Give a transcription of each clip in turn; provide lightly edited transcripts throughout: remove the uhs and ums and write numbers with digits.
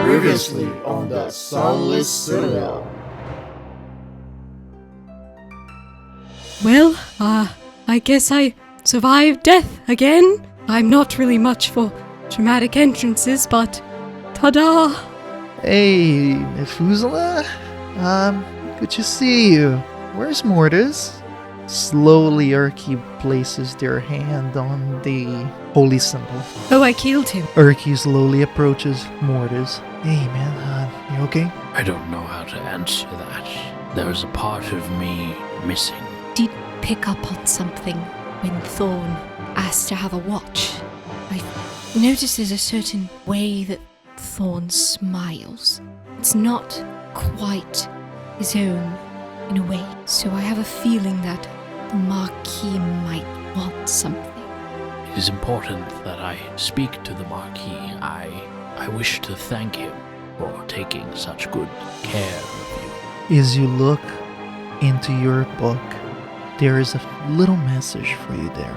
Previously on the Sunless Citadel. Well, I guess I survived death again. I'm not really much for dramatic entrances, but ta-da! Hey, Methuselah. Good to see you. Where's Mortis? Slowly, Urki places their hand on the holy symbol. Oh, I killed him. Urki slowly approaches Mortis. Hey, man, you okay? I don't know how to answer that. There is a part of me missing. Did pick up on something when Thorn asked to have a watch. I noticed there's a certain way that Thorn smiles. It's not quite his own in a way. So I have a feeling that the Marquis might want something. It is important that I speak to the Marquis. I wish to thank him for taking such good care of you. As you look into your book, there is a little message for you there.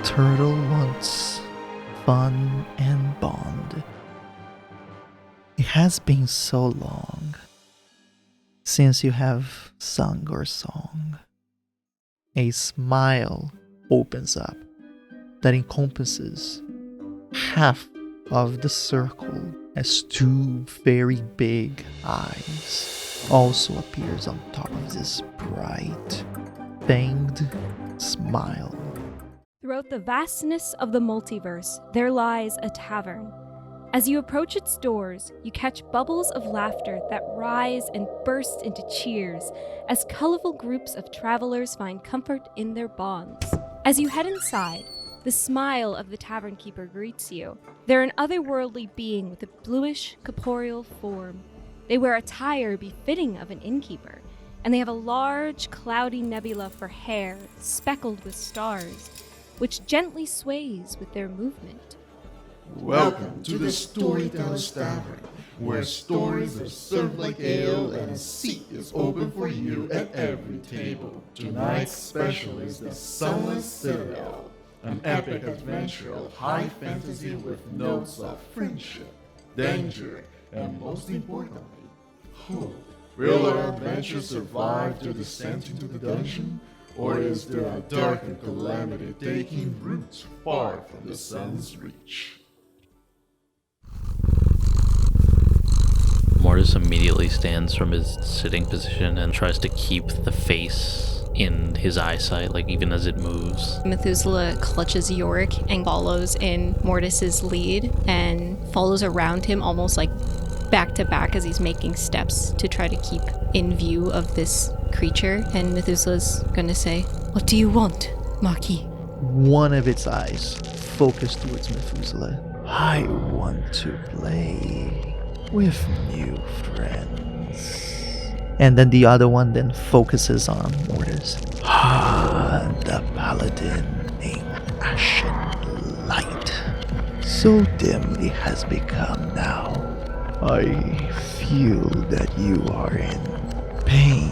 Turtle wants fun and bond. It has been so long since you have sung your song. A smile opens up that encompasses half of the circle as two very big eyes also appears on top of this bright, fanged smile. Throughout the vastness of the multiverse, there lies a tavern. As you approach its doors, you catch bubbles of laughter that rise and burst into cheers as colorful groups of travelers find comfort in their bonds. As you head inside, the smile of the tavern keeper greets you. They're an otherworldly being with a bluish, corporeal form. They wear attire befitting of an innkeeper, and they have a large, cloudy nebula for hair speckled with stars, which gently sways with their movement. Welcome to the Storyteller's Tavern, where stories are served like ale and a seat is open for you at every table. Tonight's special is the Sunless Citadel, an epic adventure of high fantasy with notes of friendship, danger, and most importantly, hope. Will our adventure survive to descent into the dungeon? Or is there a darkened calamity taking root far from the sun's reach? Mortis immediately stands from his sitting position and tries to keep the face in his eyesight, like even as it moves. Methuselah clutches Yorick and follows in Mortis's lead and follows around him almost like back to back as he's making steps to try to keep in view of this creature. And Methuselah's gonna say, "What do you want, Marquis?" One of its eyes focused towards Methuselah. I want to play with new friends. And then the other one then focuses on Mortis. The paladin in ashen light. So dim it has become now. I feel that you are in pain.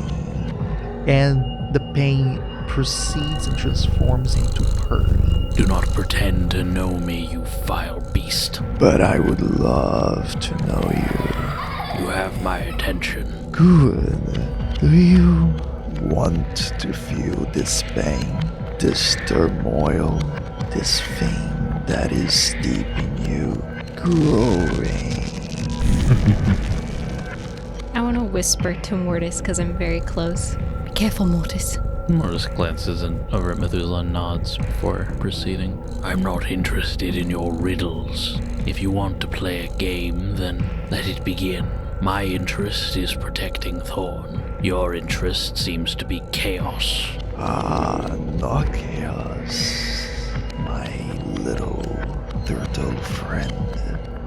And the pain proceeds and transforms into purring. Do not pretend to know me, you vile beast. But I would love to know you. You have my attention. Good. Do you want to feel this pain, this turmoil, this thing that is deep in you, growing? I want to whisper to Mortis because I'm very close. Be careful, Mortis. Mortis glances over at Methuselah and nods before proceeding. I'm not interested in your riddles. If you want to play a game, then let it begin. My interest is protecting Thorn. Your interest seems to be chaos. Not chaos, my little turtle friend.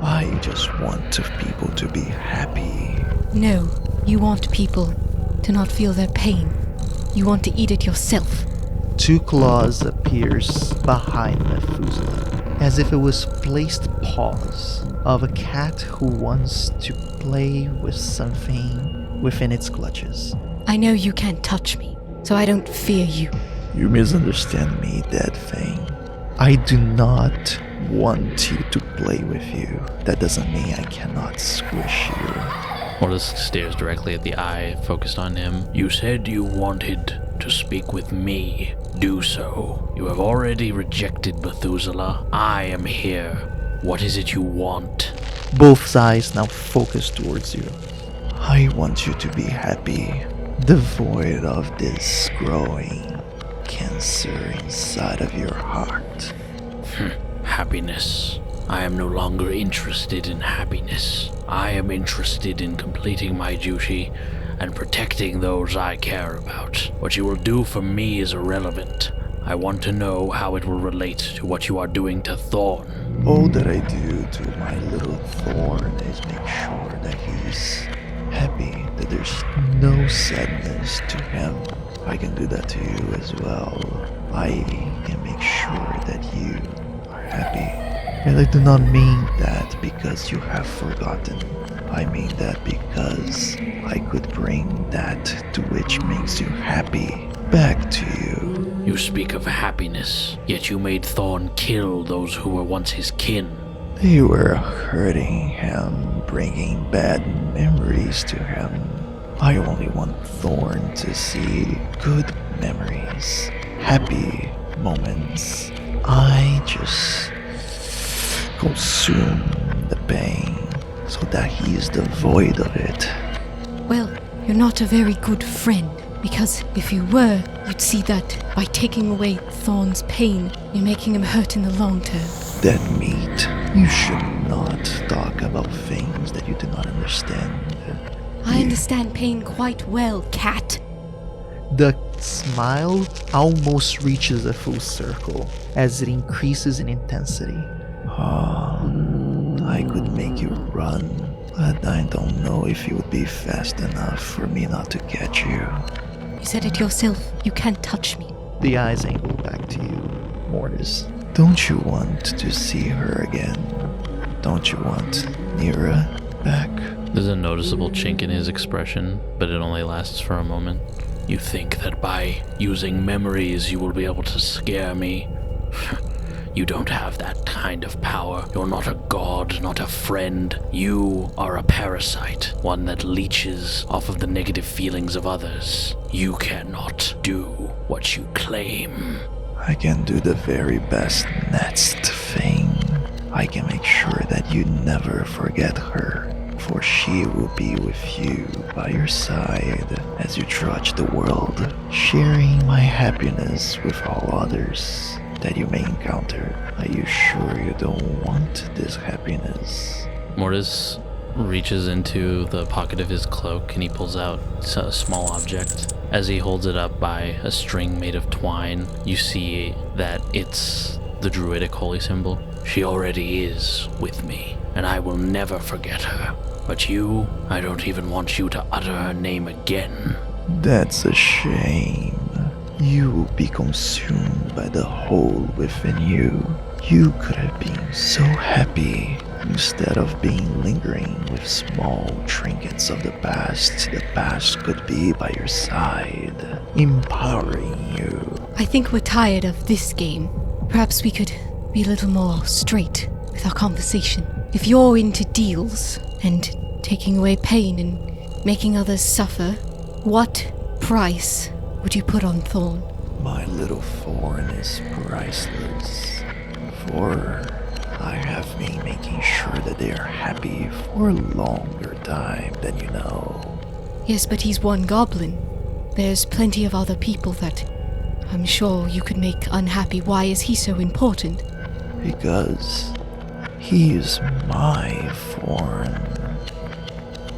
I just want people to be happy. No, you want people to not feel their pain. You want to eat it yourself. Two claws appears behind Methuselah, as if it was placed paws of a cat who wants to play with something within its clutches. I know you can't touch me, so I don't fear you. You misunderstand me, dead thing. I do not want you to play with you. That doesn't mean I cannot squish you. Mortis stares directly at the eye focused on him. You said you wanted to speak with me. Do so. You have already rejected Methuselah. I am here. What is it you want? Both eyes now focus towards you. I want you to be happy, devoid of this growing cancer inside of your heart. Happiness. I am no longer interested in happiness. I am interested in completing my duty and protecting those I care about. What you will do for me is irrelevant. I want to know how it will relate to what you are doing to Thorn. All that I do to my little Thorn is make sure that he's happy, that there's no sadness to him. I can do that to you as well. I can make sure that you are happy. And I do not mean that because you have forgotten. I mean that because I could bring that to which makes you happy back to you. You speak of happiness, yet you made Thorn kill those who were once his kin. They were hurting him, bringing bad memories to him. I only want Thorn to see good memories, happy moments. I just consume the pain so that he is devoid of it. Well, you're not a very good friend, because if you were, you'd see that by taking away Thorn's pain, you're making him hurt in the long term. That meat, you should not talk about things that you do not understand. I understand pain quite well, cat. The smile almost reaches a full circle as it increases in intensity. I could make you run, but I don't know if you would be fast enough for me not to catch you. You said it yourself, you can't touch me. The eyes angle back to you, Mortis. Don't you want to see her again? Don't you want Nira back? There's a noticeable chink in his expression, but it only lasts for a moment. You think that by using memories you will be able to scare me? You don't have that kind of power. You're not a god, not a friend. You are a parasite, one that leeches off of the negative feelings of others. You cannot do what you claim. I can do the very best next thing. I can make sure that you never forget her, for she will be with you by your side as you trudge the world, sharing my happiness with all others that you may encounter. Are you sure you don't want this happiness? Mortis reaches into the pocket of his cloak and he pulls out a small object. As he holds it up by a string made of twine, you see that it's the druidic holy symbol. She already is with me, and I will never forget her. But you, I don't even want you to utter her name again. That's a shame. You will be consumed by the hole within you. You could have been so happy. Instead of being lingering with small trinkets of the past could be by your side, empowering you. I think we're tired of this game. Perhaps we could be a little more straight with our conversation. If you're into deals and taking away pain and making others suffer, what price would you put on Thorn? My little Thorn is priceless, for I have been making sure that they are happy for a longer time than you know. Yes, but he's one goblin. There's plenty of other people that I'm sure you could make unhappy. Why is he so important? Because he is my Thorn.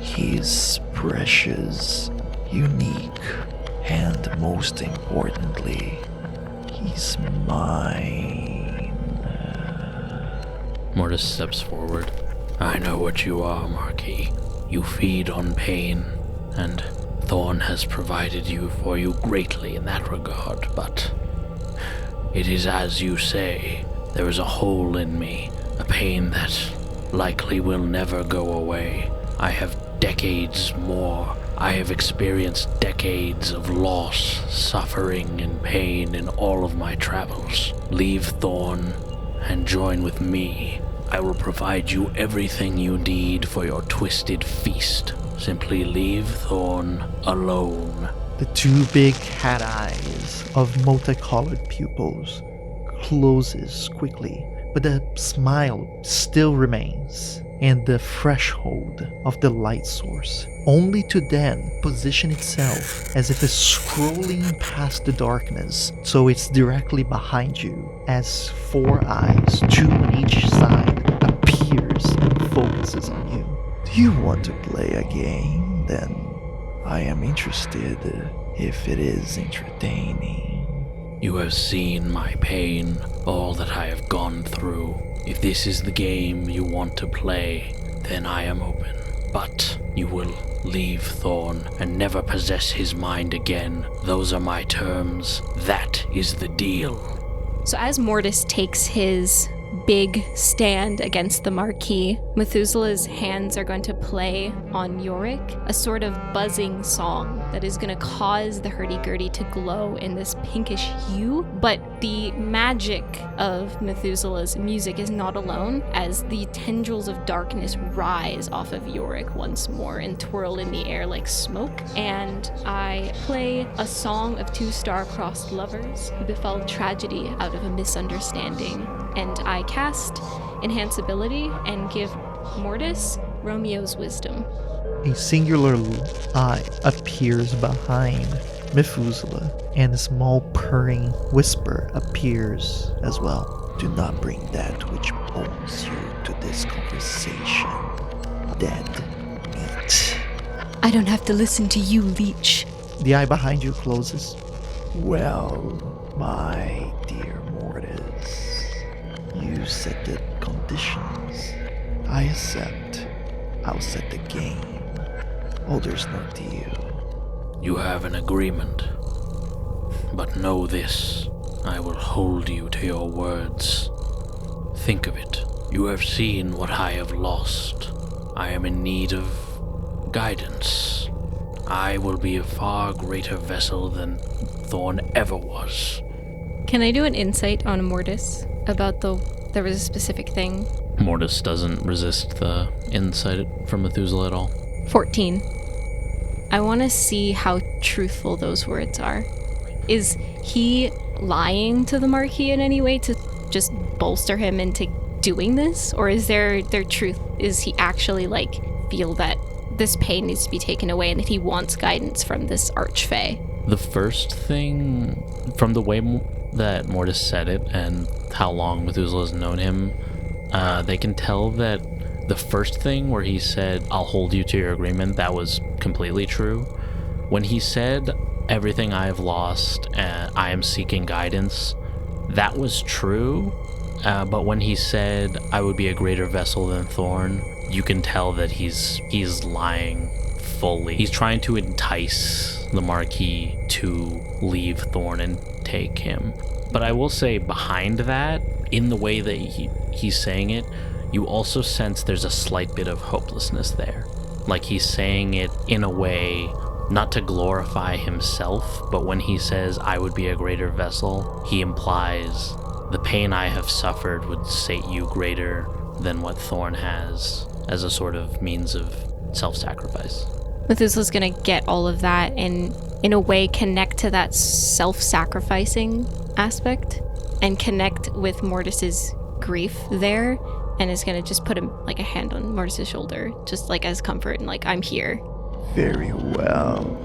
He's precious, unique, and most importantly, he's mine. Mortis steps forward. I know what you are, Marquis. You feed on pain, and Thorn has provided for you greatly in that regard, but it is as you say. There is a hole in me, a pain that likely will never go away. I have decades more. I have experienced decades of loss, suffering, and pain in all of my travels. Leave Thorn, and join with me. I will provide you everything you need for your twisted feast. Simply leave Thorn alone. The two big cat eyes of multicolored pupils closes quickly, but the smile still remains and the threshold of the light source, only to then position itself as if it's scrolling past the darkness, so it's directly behind you as 4 eyes, 2 on each side, appears and focuses on you. Do you want to play a game? Then I am interested if it is entertaining. You have seen my pain, all that I have gone through. If this is the game you want to play, then I am open. But you will leave Thorn and never possess his mind again. Those are my terms. That is the deal. So as Mortis takes his big stand against the Marquis, Methuselah's hands are going to play on Yorick, a sort of buzzing song that is going to cause the hurdy-gurdy to glow in this pinkish hue. But the magic of Methuselah's music is not alone, as the tendrils of darkness rise off of Yorick once more and twirl in the air like smoke. And I play a song of 2 star-crossed lovers who befell tragedy out of a misunderstanding. And I cast Enhance Ability and give Mortis Romeo's Wisdom. A singular eye appears behind Methuselah, and a small purring whisper appears as well. Do not bring that which owns you to this conversation. Dead meat. I don't have to listen to you, leech. The eye behind you closes. Well, my dear Mortis, you set the conditions. I accept. I'll set the game. Oh, there's no deal. You have an agreement. But know this, I will hold you to your words. Think of it. You have seen what I have lost. I am in need of guidance. I will be a far greater vessel than Thorn ever was. Can I do an insight on Mortis about there was a specific thing? Mortis doesn't resist the insight from Methuselah at all. 14. I want to see how truthful those words are. Is he lying to the Marquis in any way to just bolster him into doing this? Or is there truth? Is he actually feel that this pain needs to be taken away and that he wants guidance from this Archfey? The first thing, from the way that Mortis said it and how long Methuselah's known him, they can tell that the first thing where he said, I'll hold you to your agreement, that was completely true. When he said, everything I have lost, I am seeking guidance, that was true. But when he said, I would be a greater vessel than Thorn, you can tell that he's lying fully. He's trying to entice the Marquis to leave Thorn and take him. But I will say, behind that, in the way that he's saying it, you also sense there's a slight bit of hopelessness there. Like he's saying it in a way not to glorify himself, but when he says, I would be a greater vessel, he implies the pain I have suffered would sate you greater than what Thorn has, as a sort of means of self-sacrifice. Methuselah's gonna get all of that and, in a way, connect to that self-sacrificing aspect and connect with Mortis's grief there, and is gonna just put a hand on Mortis's shoulder, just as comfort and I'm here. Very well.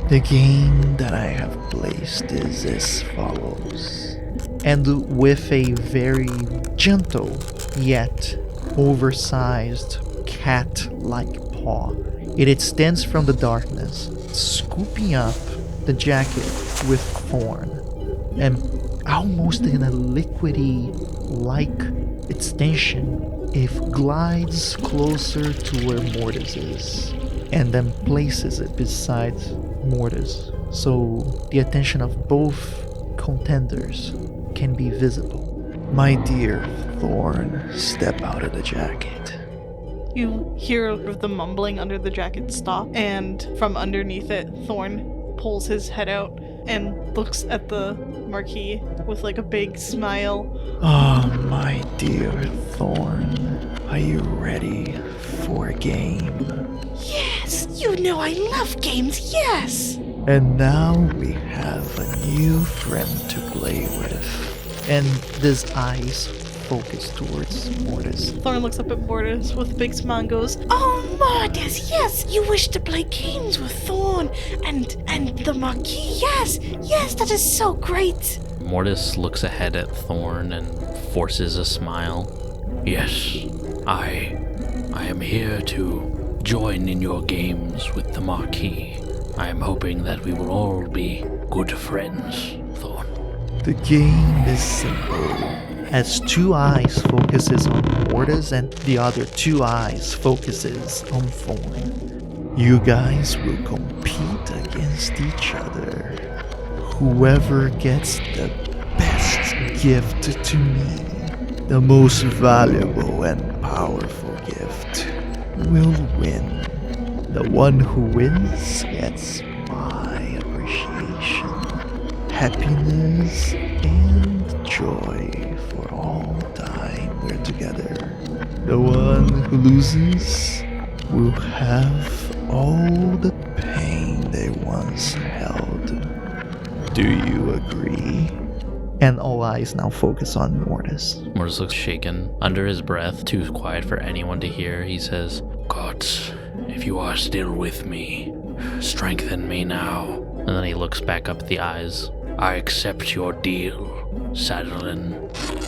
The game that I have placed is as follows. And with a very gentle yet oversized cat-like paw, it extends from the darkness, scooping up the jacket with Thorn, and almost in a liquidy-like extension, it glides closer to where Mortis is, and then places it beside Mortis, so the attention of both contenders can be visible. My dear Thorn, step out of the jacket. You hear the mumbling under the jacket stop, and from underneath it, Thorn pulls his head out and looks at the Marquis with like a big smile. Oh, my dear Thorn, are you ready for a game? Yes, you know I love games, yes! And now we have a new friend to play with. And his eyes focus towards Mortis. Thorn looks up at Mortis with a big smile and goes, "Oh, Mortis, yes! You wish to play games with Thorn and the Marquis, yes! Yes, that is so great!" Mortis looks ahead at Thorn and forces a smile. Yes, I am here to join in your games with the Marquis. I am hoping that we will all be good friends, Thorn. The game is simple. As two eyes focuses on Mortis and the other two eyes focuses on Thorn. You guys will compete against each other. Whoever gets the best gift to me, the most valuable and powerful gift, will win. The one who wins gets my appreciation, happiness, and joy for all time we're together. The one who loses will have all the pain they once held. Do you agree? And all eyes now focus on Mortis. Mortis looks shaken. Under his breath, too quiet for anyone to hear, he says, "Gods, if you are still with me, strengthen me now." And then he looks back up at the eyes. "I accept your deal, Sadalin."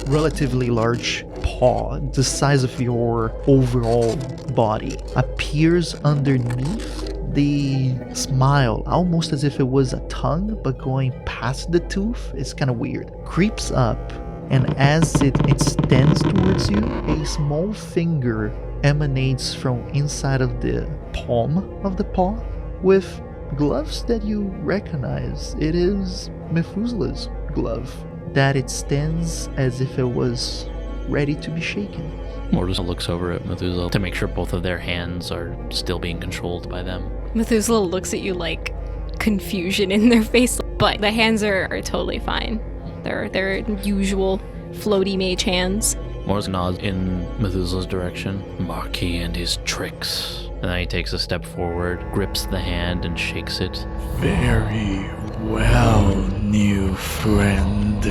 Relatively large paw, the size of your overall body, appears underneath the smile, almost as if it was a tongue, but going past the tooth. It's kind of weird. Creeps up, and as it extends towards you, a small finger emanates from inside of the palm of the paw with gloves that you recognize. It is Methuselah's glove that extends as if it was ready to be shaken. Mortis looks over at Methuselah to make sure both of their hands are still being controlled by them. Methuselah looks at you like confusion in their face, but the hands are totally fine. They're usual floaty mage hands. Mortis nods in Methuselah's direction. Marquis and his tricks. And then he takes a step forward, grips the hand, and shakes it. Very well, new friend.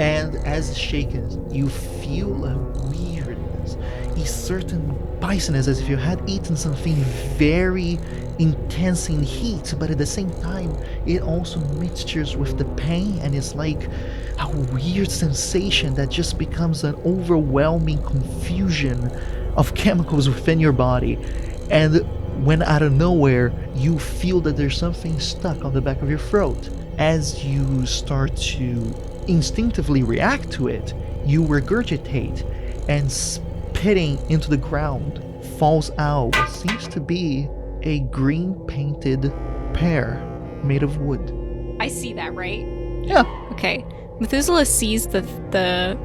And as it's shaken, you feel a weirdness, a certain spiciness, as if you had eaten something very intense in heat, but at the same time, it also mixtures with the pain, and it's like a weird sensation that just becomes an overwhelming confusion of chemicals within your body. And when out of nowhere, you feel that there's something stuck on the back of your throat. As you start to instinctively react to it, you regurgitate, and spitting into the ground falls out what seems to be a green painted pear made of wood. I see that, right? Yeah. Okay. Methuselah sees the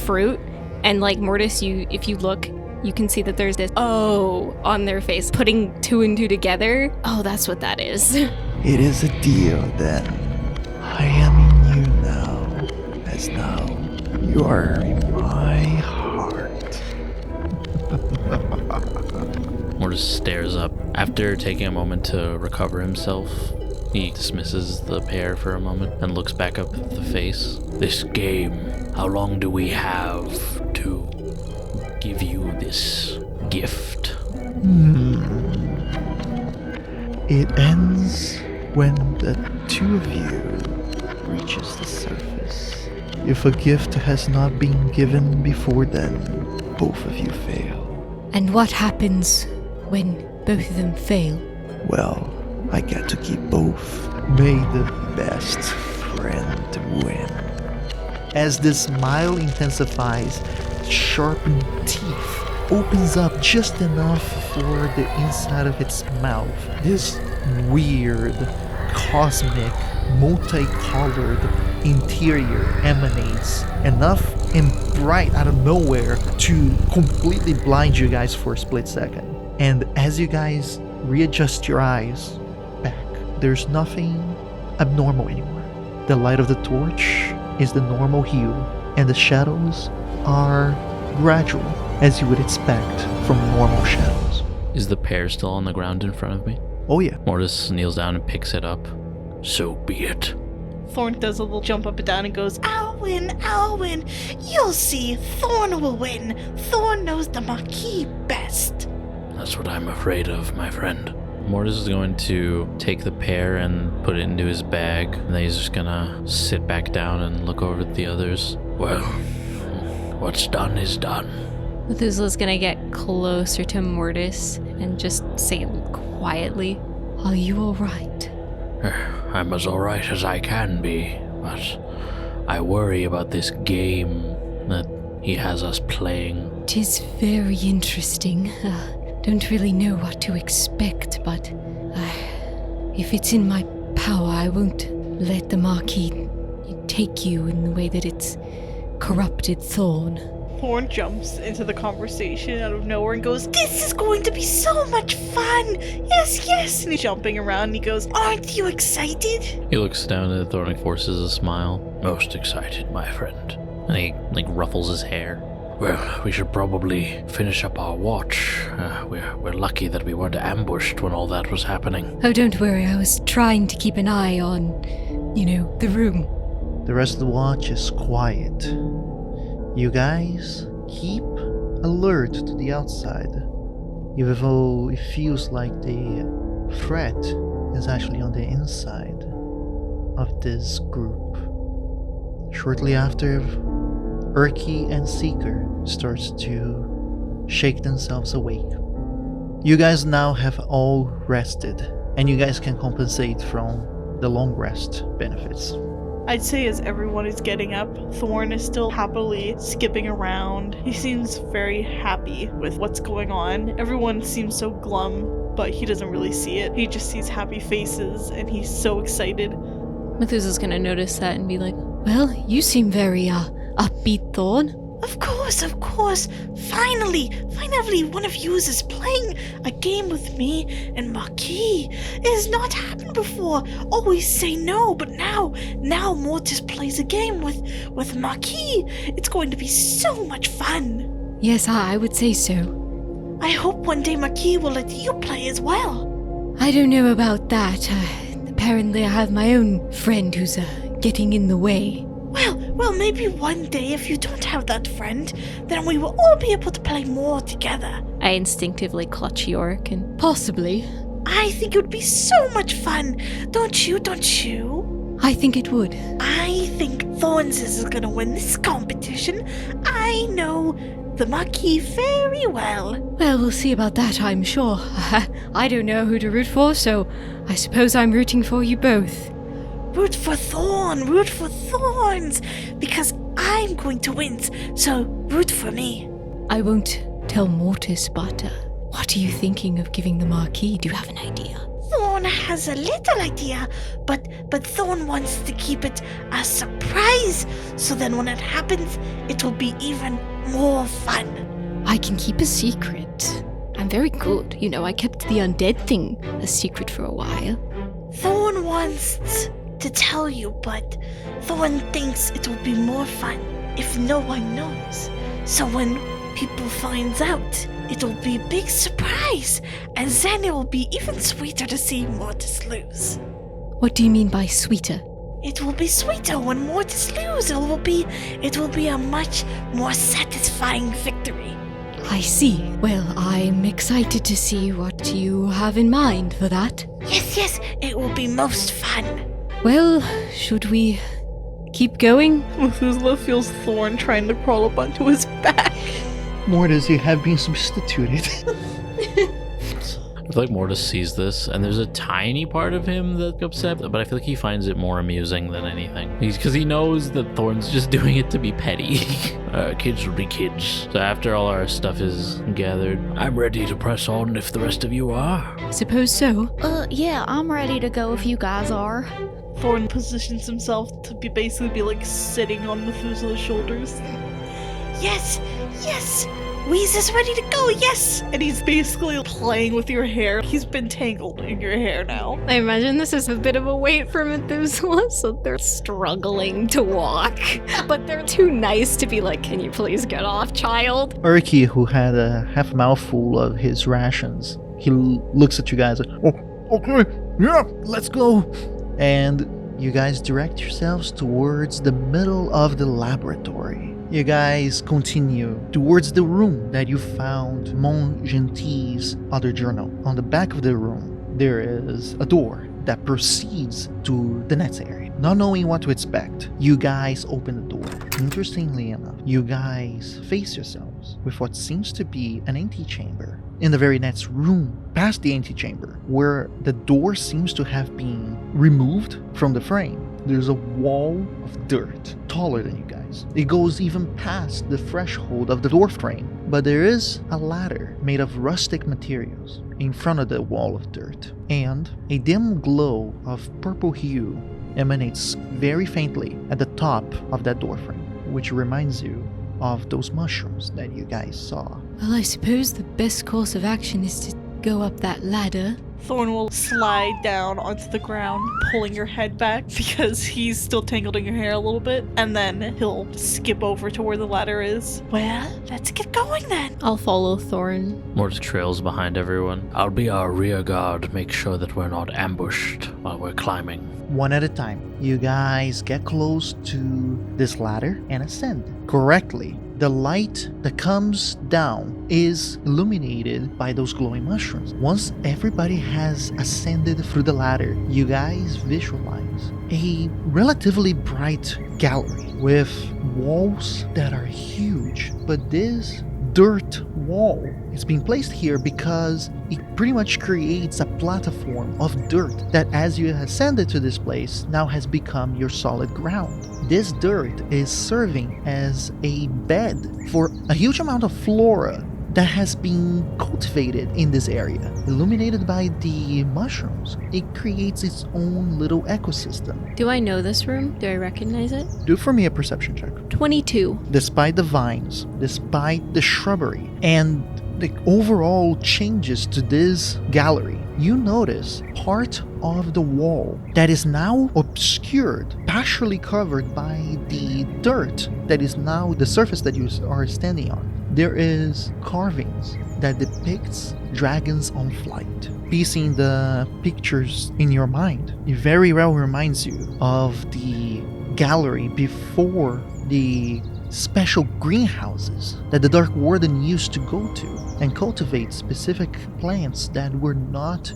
fruit, and like Mortis, if you look, you can see that there's this "oh" on their face, putting two and two together. Oh, that's what that is. It is a deal then. I am in you now, as now you are in my heart. Mortis stares up. After taking a moment to recover himself, he dismisses the pear for a moment and looks back up at the face. This game, how long do we have to give you this gift? It ends when the two of you reaches the surface. If a gift has not been given before then, both of you fail. And what happens when both of them fail? Well, I get to keep both. May the best friend win. As the smile intensifies, sharpened teeth opens up just enough for the inside of its mouth. This weird, cosmic, multicolored interior emanates enough and bright out of nowhere to completely blind you guys for a split second. And as you guys readjust your eyes back, there's nothing abnormal anymore. The light of the torch is the normal hue, and the shadows are gradual, as you would expect from normal shadows. Is the pear still on the ground in front of me? Oh yeah. Mortis kneels down and picks it up. So be it. Thorn does a little jump up and down and goes, I'll win. You'll see, Thorn will win. Thorn knows the Marquis best. That's what I'm afraid of, my friend. Mortis is going to take the pear and put it into his bag, and then he's just gonna sit back down and look over at the others. Well, what's done is done. Methuselah's gonna get closer to Mortis and just say quietly, Are you alright? I'm as alright as I can be, but I worry about this game that he has us playing. 'Tis very interesting. Don't really know what to expect, but if it's in my power, I won't let the Marquis take you in the way that it's corrupted Thorn. Thorn jumps into the conversation out of nowhere and goes, This is going to be so much fun! Yes! And he's jumping around and he goes, Aren't you excited? He looks down at Thorn and forces a smile. Most excited, my friend. And he, ruffles his hair. Well, we should probably finish up our watch. We're lucky that we weren't ambushed when all that was happening. Oh, don't worry, I was trying to keep an eye on, the room. The rest of the watch is quiet. You guys keep alert to the outside, even though it feels like the threat is actually on the inside of this group. Shortly after, Urki and Seeker starts to shake themselves awake. You guys now have all rested, and you guys can compensate from the long rest benefits. I'd say as everyone is getting up, Thorn is still happily skipping around. He seems very happy with what's going on. Everyone seems so glum, but he doesn't really see it. He just sees happy faces, and he's so excited. Methuselah's gonna notice that and be like, Well, you seem very, upbeat, Thorn. Of course. Finally, one of you is playing a game with me and Marquis. It has not happened before. Always say no, but now Mortis plays a game with Marquis. It's going to be so much fun. Yes, I would say so. I hope one day Marquis will let you play as well. I don't know about that. Apparently I have my own friend who's, getting in the way. Well, maybe one day if you don't have that friend, then we will all be able to play more together. I instinctively clutch Yorick and Possibly. I think it would be so much fun. Don't you? I think it would. I think Thorns is gonna win this competition. I know the Marquis very well. Well, we'll see about that, I'm sure. I don't know who to root for, so I suppose I'm rooting for you both. Root for Thorns, because I'm going to win, so root for me. I won't tell Mortis, but what are you thinking of giving the Marquis? Do you have an idea? Thorn has a little idea, but Thorn wants to keep it a surprise, so then when it happens, it will be even more fun. I can keep a secret. I'm very good. I kept the undead thing a secret for a while. Thorn wants to tell you, but Thorn thinks it will be more fun if no one knows. So when people finds out, it will be a big surprise, and then it will be even sweeter to see Mortis lose. What do you mean by sweeter? It will be sweeter when Mortis loses. It will be a much more satisfying victory. I see. Well, I'm excited to see what you have in mind for that. Yes, it will be most fun. Well, should we keep going? Methuselah feels Thorn trying to crawl up onto his back. Mortis, you have been substituted. I feel like Mortis sees this, and there's a tiny part of him that's upset, but I feel like he finds it more amusing than anything. Because he knows that Thorn's just doing it to be petty. Kids will be kids. So after all our stuff is gathered, I'm ready to press on if the rest of you are. Suppose so. Yeah, I'm ready to go if you guys are. Thorn positions himself to basically be like sitting on Methuselah's shoulders. Yes, Weeze's ready to go, yes! And he's basically playing with your hair. He's been tangled in your hair now. I imagine this is a bit of a wait for Methuselah, so they're struggling to walk. But they're too nice to be like, can you please get off, child? Urki, who had a half mouthful of his rations, he looks at you guys like, oh, okay, yeah, let's go. And you guys direct yourselves towards the middle of the laboratory. You guys continue towards the room that you found Mon Gentie's other journal. On the back of the room, there is a door that proceeds to the next area. Not knowing what to expect, you guys open the door. Interestingly enough, you guys face yourselves with what seems to be an antechamber. In the very next room, past the antechamber, where the door seems to have been removed from the frame, there's a wall of dirt, taller than you guys. It goes even past the threshold of the door frame, but there is a ladder made of rustic materials in front of the wall of dirt, and a dim glow of purple hue emanates very faintly at the top of that door frame, which reminds you of those mushrooms that you guys saw. Well, I suppose the best course of action is to go up that ladder. Thorn will slide down onto the ground, pulling your head back because he's still tangled in your hair a little bit, and then he'll skip over to where the ladder is. Well, let's get going then. I'll follow Thorn. Mortis trails behind everyone. I'll be our rear guard, make sure that we're not ambushed while we're climbing. One at a time, you guys get close to this ladder and ascend correctly. The light that comes down is illuminated by those glowing mushrooms. Once everybody has ascended through the ladder, you guys visualize a relatively bright gallery with walls that are huge, but this dirt wall is being placed here because it pretty much creates a platform of dirt that, as you ascended to this place, now has become your solid ground. This dirt is serving as a bed for a huge amount of flora that has been cultivated in this area. Illuminated by the mushrooms, it creates its own little ecosystem. Do I know this room? Do I recognize it? Do for me a perception check. 22. Despite the vines, despite the shrubbery, and the overall changes to this gallery, you notice part of the wall that is now obscured, partially covered by the dirt that is now the surface that you are standing on. There is carvings that depicts dragons on flight. Piecing the pictures in your mind, it very well reminds you of the gallery before the special greenhouses that the Dark Warden used to go to and cultivate specific plants that were not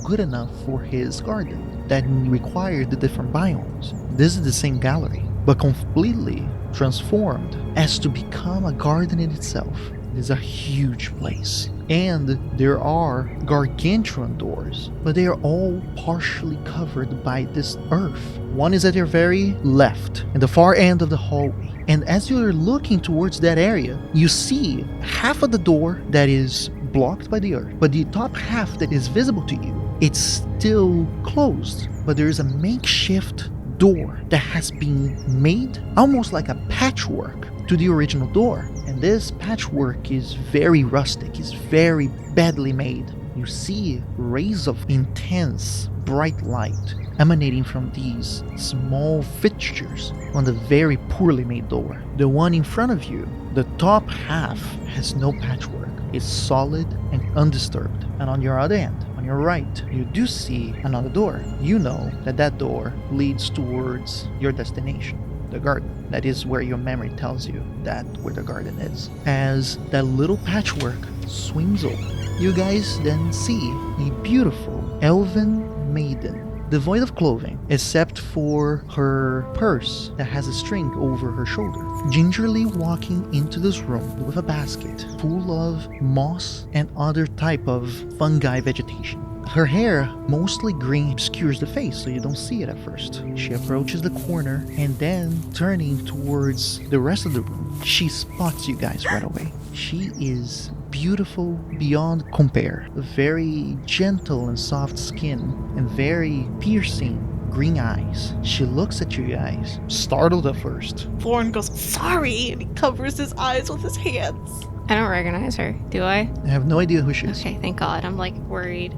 good enough for his garden, that required the different biomes. This is the same gallery, but completely transformed as to become a garden in itself. It is a huge place, and there are gargantuan doors, but they are all partially covered by this earth. One is at your very left, in the far end of the hallway. And as you're looking towards that area, you see half of the door that is blocked by the earth, but the top half that is visible to you, it's still closed, but there is a makeshift door that has been made almost like a patchwork to the original door. And this patchwork is very rustic, is very badly made. You see rays of intense bright light emanating from these small fixtures on the very poorly made door. The one in front of you, the top half has no patchwork. It's solid and undisturbed. And on your other end, on your right, you do see another door. You know that that door leads towards your destination, the garden. That is where your memory tells you that where the garden is. As that little patchwork swings open, you guys then see a beautiful elven maiden, devoid of clothing, except for her purse that has a string over her shoulder, gingerly walking into this room with a basket full of moss and other type of fungi vegetation. Her hair, mostly green, obscures the face, so you don't see it at first. She approaches the corner, and then turning towards the rest of the room, she spots you guys right away. She is beautiful beyond compare. Very gentle and soft skin, and very piercing green eyes. She looks at you guys, startled at first. Thorn goes, sorry, and he covers his eyes with his hands. I don't recognize her, do I? I have no idea who she is. Okay, thank God. I'm like worried.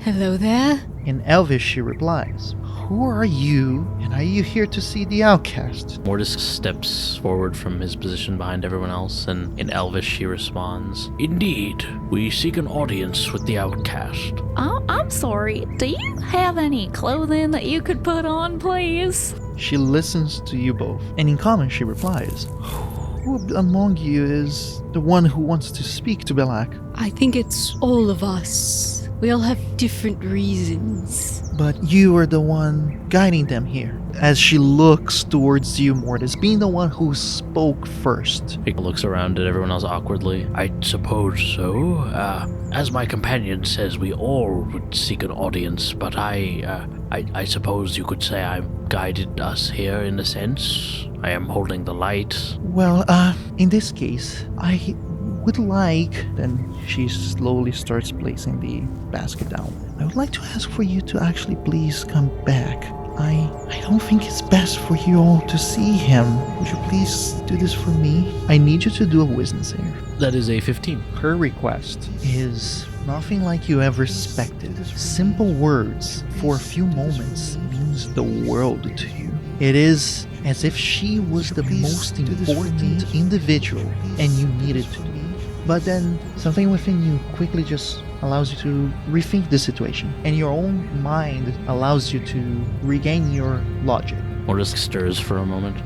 Hello there? In Elvish, she replies, "Who are you, and are you here to see the outcast?" Mortis steps forward from his position behind everyone else, and in Elvish she responds, "Indeed, we seek an audience with the outcast." I'm sorry. Do you have any clothing that you could put on, please? She listens to you both, and in common she replies, "Who among you is the one who wants to speak to Belak?" I think it's all of us. We all have different reasons. But you are the one guiding them here. As she looks towards you, Mortis, being the one who spoke first. He looks around at everyone else awkwardly. "I suppose so. As my companion says, we all would seek an audience, but I suppose you could say I've guided us here in a sense. I am holding the light." Well, in this case, I would like... Then she slowly starts placing the basket down. "I would like to ask for you to actually please come back. I don't think it's best for you all to see him. Would you please do this for me? I need you to do a wisdom save." That is a 15. Her request is nothing like you ever expected. Simple words for a few moments means the world to you. It is as if she was the most important individual and you needed to be. But then something within you quickly just allows you to rethink the situation, and your own mind allows you to regain your logic. Mortis stirs for a moment,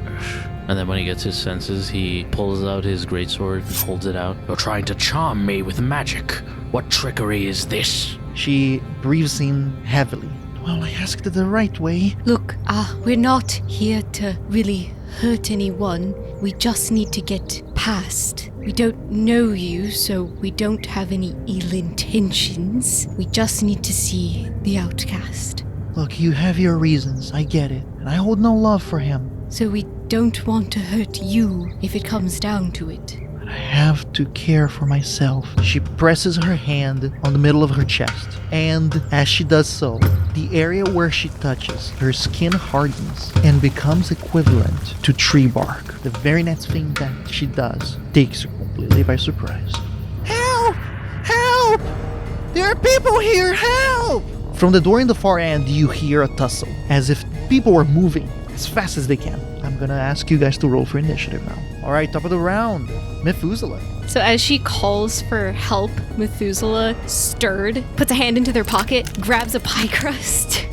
and then when he gets his senses, he pulls out his greatsword and holds it out. "You're trying to charm me with magic. What trickery is this?" She breathes in heavily. "Well, I asked it the right way." Look, we're not here to really hurt anyone. We just need to get past. We don't know you, so we don't have any ill intentions. We just need to see the outcast. Look, you have your reasons, I get it, and I hold no love for him. So we don't want to hurt you if it comes down to it. But I have to care for myself. She presses her hand on the middle of her chest, and as she does so, the area where she touches, her skin hardens and becomes equivalent to tree bark. The very next thing that she does takes her completely by surprise. "Help! Help! There are people here! Help!" From the door in the far end, you hear a tussle, as if people are moving as fast as they can. I'm gonna ask you guys to roll for initiative now. Alright, top of the round, Methuselah. So as she calls for help, Methuselah, stirred, puts a hand into their pocket, grabs a pie crust.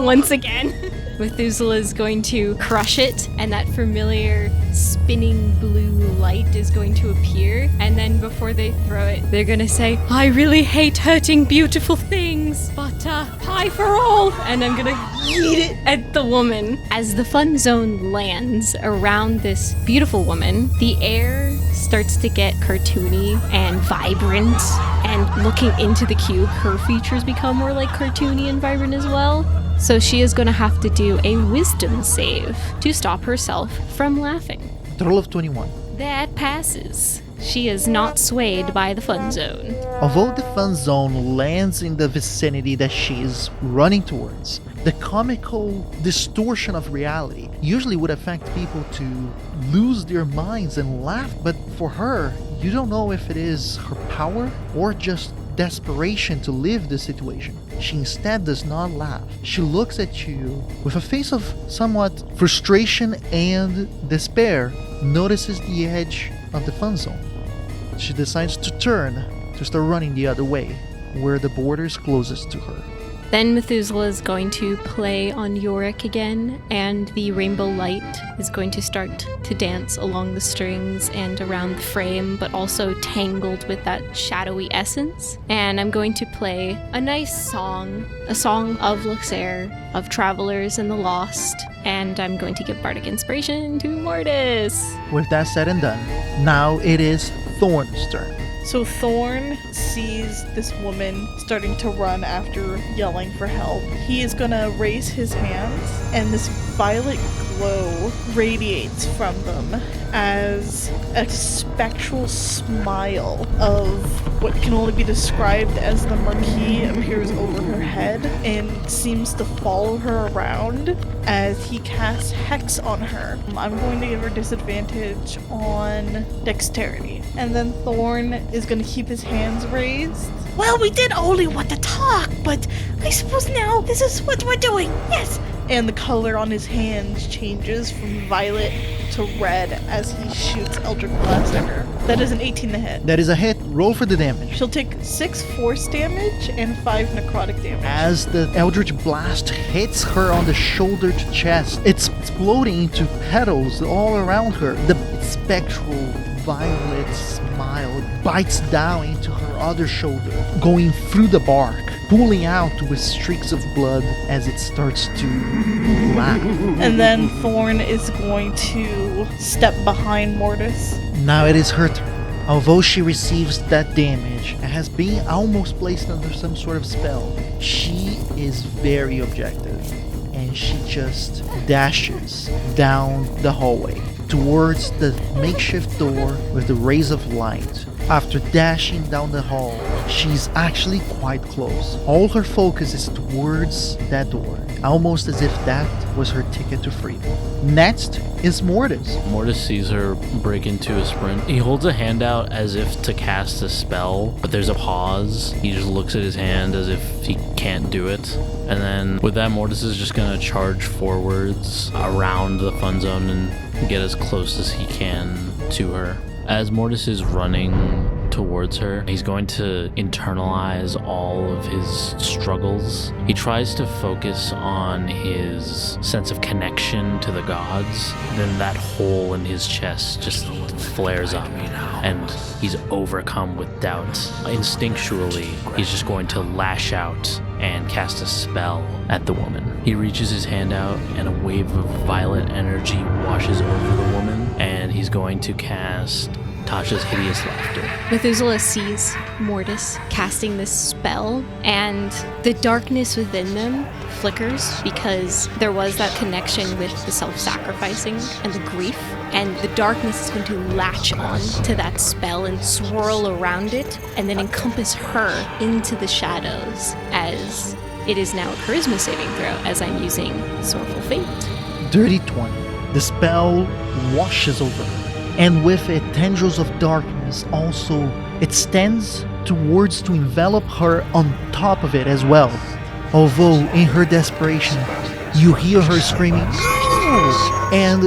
Once again. Methuselah is going to crush it, and that familiar spinning blue light is going to appear. And then before they throw it, they're going to say, "I really hate hurting beautiful things, but pie for all." And I'm going to yeet it at the woman. As the fun zone lands around this beautiful woman, the air starts to get cartoony and vibrant. And looking into the cube, her features become more like cartoony and vibrant as well. So she is going to have to do a wisdom save to stop herself from laughing. Total of 21. That passes. She is not swayed by the fun zone. Although the fun zone lands in the vicinity that she is running towards, the comical distortion of reality usually would affect people to lose their minds and laugh, but for her, you don't know if it is her power or just desperation to live the situation. She instead does not laugh. She looks at you with a face of somewhat frustration and despair, notices the edge of the fun zone. She decides to turn to start running the other way, where the border is closest to her. Then Methuselah is going to play on Yorick again, and the rainbow light is going to start to dance along the strings and around the frame, but also tangled with that shadowy essence. And I'm going to play a nice song, a song of Luxair, of travelers and the lost, and I'm going to give bardic inspiration to Mortis. With that said and done, now it is Thorn's turn. So Thorn sees this woman starting to run after yelling for help. He is gonna raise his hands, and this violet glow radiates from them as a spectral smile of what can only be described as the Marquis appears over her head and seems to follow her around as he casts Hex on her. I'm going to give her disadvantage on Dexterity. And then Thorn is going to keep his hands raised. Well, we did only want to talk, but I suppose now this is what we're doing. Yes. And the color on his hands changes from violet to red as he shoots Eldritch Blast at her. That is an 18 to hit. That is a hit. Roll for the damage. She'll take 6 force damage and 5 necrotic damage. As the Eldritch Blast hits her on the shoulder to chest, it's exploding into petals all around her. The spectral violet smile bites down into her other shoulder, going through the bark, pulling out with streaks of blood as it starts to laugh. And then Thorn is going to step behind Mortis. Now it is her turn. Although she receives that damage and has been almost placed under some sort of spell, she is very objective, and she just dashes down the hallway towards the makeshift door with the rays of light. After dashing down the hall, she's actually quite close. All her focus is towards that door, almost as if that was her ticket to freedom. Next is Mortis. Mortis sees her break into a sprint. He holds a hand out as if to cast a spell, but there's a pause. He just looks at his hand as if he can't do it. And then with that, Mortis is just going to charge forwards around the fun zone and get as close as he can to her. As Mortis is running towards her, he's going to internalize all of his struggles. He tries to focus on his sense of connection to the gods. Then that hole in his chest just flares up, and he's overcome with doubt. Instinctually, he's just going to lash out and cast a spell at the woman. He reaches his hand out, and a wave of violet energy washes over the woman, and he's going to cast Tasha's Hideous Laughter. Methuselah sees Mortis casting this spell, and the darkness within them flickers because there was that connection with the self-sacrificing and the grief, and the darkness is going to latch on to that spell and swirl around it and then encompass her into the shadows, as it is now a charisma saving throw as I'm using Sorrowful Fate. Dirty 20. The spell washes over her, and with it, tendrils of darkness also extends towards to envelop her on top of it as well. Although, in her desperation, you hear her screaming, "No!" And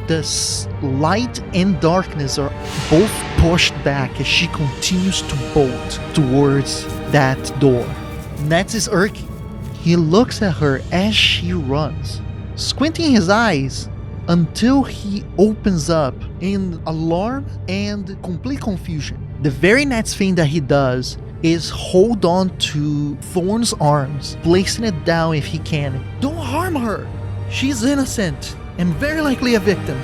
the light and darkness are both pushed back as she continues to bolt towards that door. Next is Urki. He looks at her as she runs, squinting his eyes until he opens up in alarm and complete confusion. The very next thing that he does is hold on to Thorn's arms, placing it down if he can. Don't harm her! She's innocent and very likely a victim.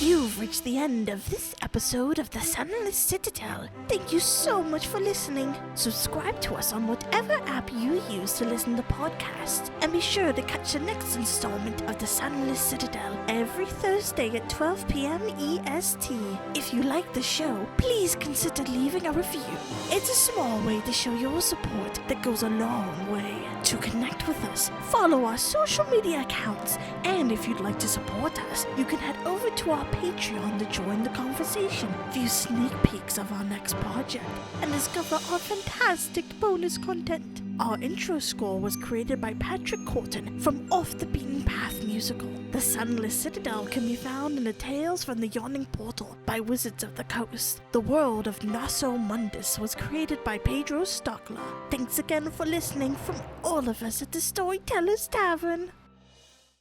You've reached the end of this episode of the Sunless Citadel. Thank you so much for listening. Subscribe to us on whatever app you use to listen to podcasts, and be sure to catch the next installment of the Sunless Citadel every Thursday at 12 p.m. EST. If you like the show, please consider leaving a review. It's a small way to show your support that goes a long way. To connect with us, follow our social media accounts, and if you'd like to support us, you can head over to our Patreon to join the conversation, view sneak peeks of our next project, and discover our fantastic bonus content. Our intro score was created by Patrick Corton from Off the Beaten Path musical. The Sunless Citadel can be found in the Tales from the Yawning Portal by Wizards of the Coast. The world of Nosso Mondus was created by Pedro Stockler. Thanks again for listening from all of us at the Storyteller's Tavern.